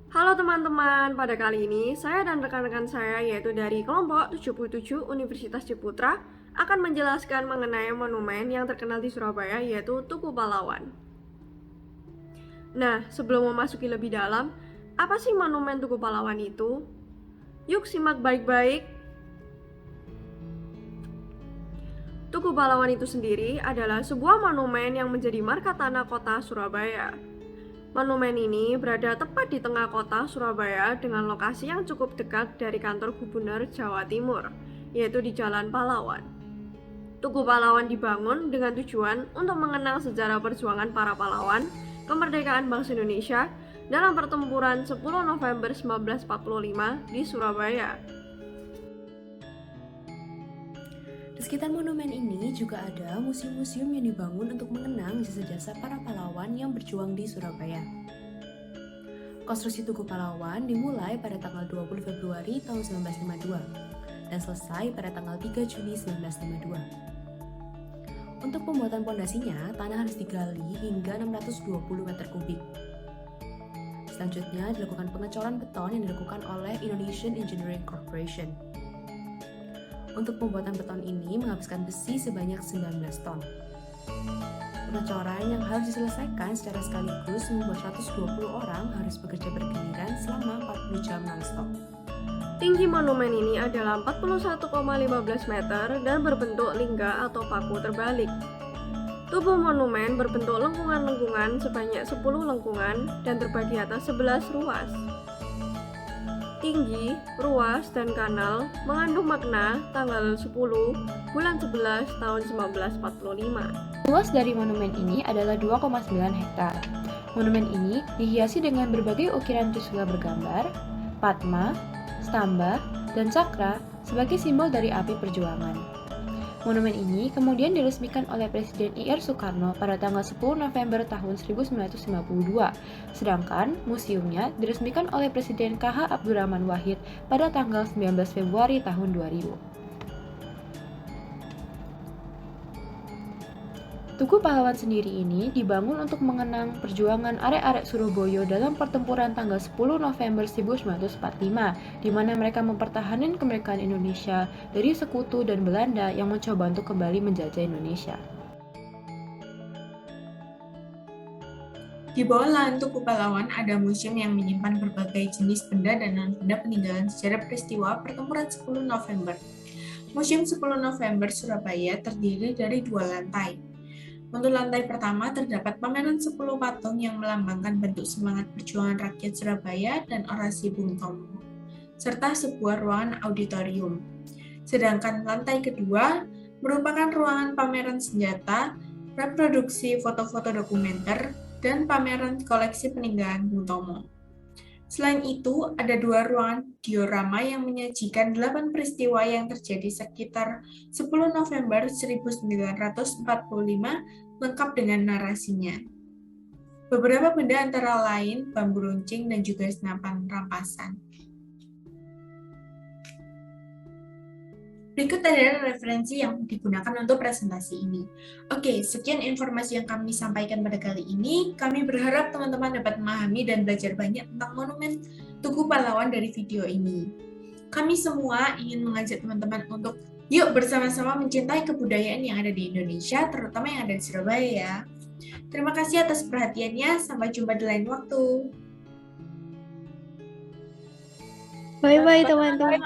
Halo teman-teman, pada kali ini saya dan rekan-rekan saya yaitu dari kelompok 77 Universitas Ciputra akan menjelaskan mengenai monumen yang terkenal di Surabaya yaitu Tugu Pahlawan. Nah, sebelum memasuki lebih dalam, apa sih monumen Tugu Pahlawan itu? Yuk simak baik-baik. Tugu Pahlawan itu sendiri adalah sebuah monumen yang menjadi marka tanah kota Surabaya. Monumen ini berada tepat di tengah kota Surabaya dengan lokasi yang cukup dekat dari kantor Gubernur Jawa Timur, yaitu di Jalan Pahlawan. Tugu Pahlawan dibangun dengan tujuan untuk mengenang sejarah perjuangan para pahlawan kemerdekaan bangsa Indonesia dalam pertempuran 10 November 1945 di Surabaya. Di sekitar monumen ini juga ada museum-museum yang dibangun untuk mengenang jasa-jasa para pahlawan yang berjuang di Surabaya. Konstruksi Tugu Pahlawan dimulai pada tanggal 20 Februari tahun 1952 dan selesai pada tanggal 3 Juni 1952. Untuk pembuatan pondasinya, tanah harus digali hingga 620 meter kubik. Selanjutnya dilakukan pengecoran beton yang dilakukan oleh Indonesian Engineering Corporation. Untuk pembuatan beton ini menghabiskan besi sebanyak 19 ton. Pengecoran yang harus diselesaikan secara sekaligus membuat 120 orang harus bekerja bergiliran selama 40 jam non-stop. Tinggi monumen ini adalah 41,15 meter dan berbentuk lingga atau paku terbalik. Tubuh monumen berbentuk lengkungan-lengkungan sebanyak 10 lengkungan dan terbagi atas 11 ruas. Tinggi, ruas, dan kanal mengandung makna tanggal 10 bulan 11 tahun 1945. Luas dari monumen ini adalah 2,9 hektar. Monumen ini dihiasi dengan berbagai ukiran trisula bergambar, padma, stamba, dan cakra sebagai simbol dari api perjuangan. Monumen ini kemudian diresmikan oleh Presiden I.R. Soekarno pada tanggal 10 November tahun 1952, sedangkan museumnya diresmikan oleh Presiden K.H. Abdurrahman Wahid pada tanggal 19 Februari tahun 2000. Tugu Pahlawan sendiri ini dibangun untuk mengenang perjuangan arek-arek Surabaya dalam pertempuran tanggal 10 November 1945, di mana mereka mempertahankan kemerdekaan Indonesia dari sekutu dan Belanda yang mencoba untuk kembali menjajah Indonesia. Di bawah lahan Tugu Pahlawan ada museum yang menyimpan berbagai jenis benda dan non-benda peninggalan sejarah peristiwa pertempuran 10 November. Museum 10 November Surabaya terdiri dari 2 lantai. Untuk lantai pertama terdapat pameran 10 patung yang melambangkan bentuk semangat perjuangan rakyat Surabaya dan orasi Bung Tomo, serta sebuah ruangan auditorium. Sedangkan lantai kedua merupakan ruangan pameran senjata, reproduksi foto-foto dokumenter, dan pameran koleksi peninggalan Bung Tomo. Selain itu, ada 2 ruangan diorama yang menyajikan 8 peristiwa yang terjadi sekitar 10 November 1945 lengkap dengan narasinya. Beberapa benda antara lain bambu runcing dan juga senapan rampasan. Berikut adalah referensi yang digunakan untuk presentasi ini. Oke, sekian informasi yang kami sampaikan pada kali ini. Kami berharap teman-teman dapat memahami dan belajar banyak tentang monumen Tugu Pahlawan dari video ini. Kami semua ingin mengajak teman-teman untuk yuk bersama-sama mencintai kebudayaan yang ada di Indonesia, terutama yang ada di Surabaya ya. Terima kasih atas perhatiannya, sampai jumpa di lain waktu. Bye-bye teman-teman.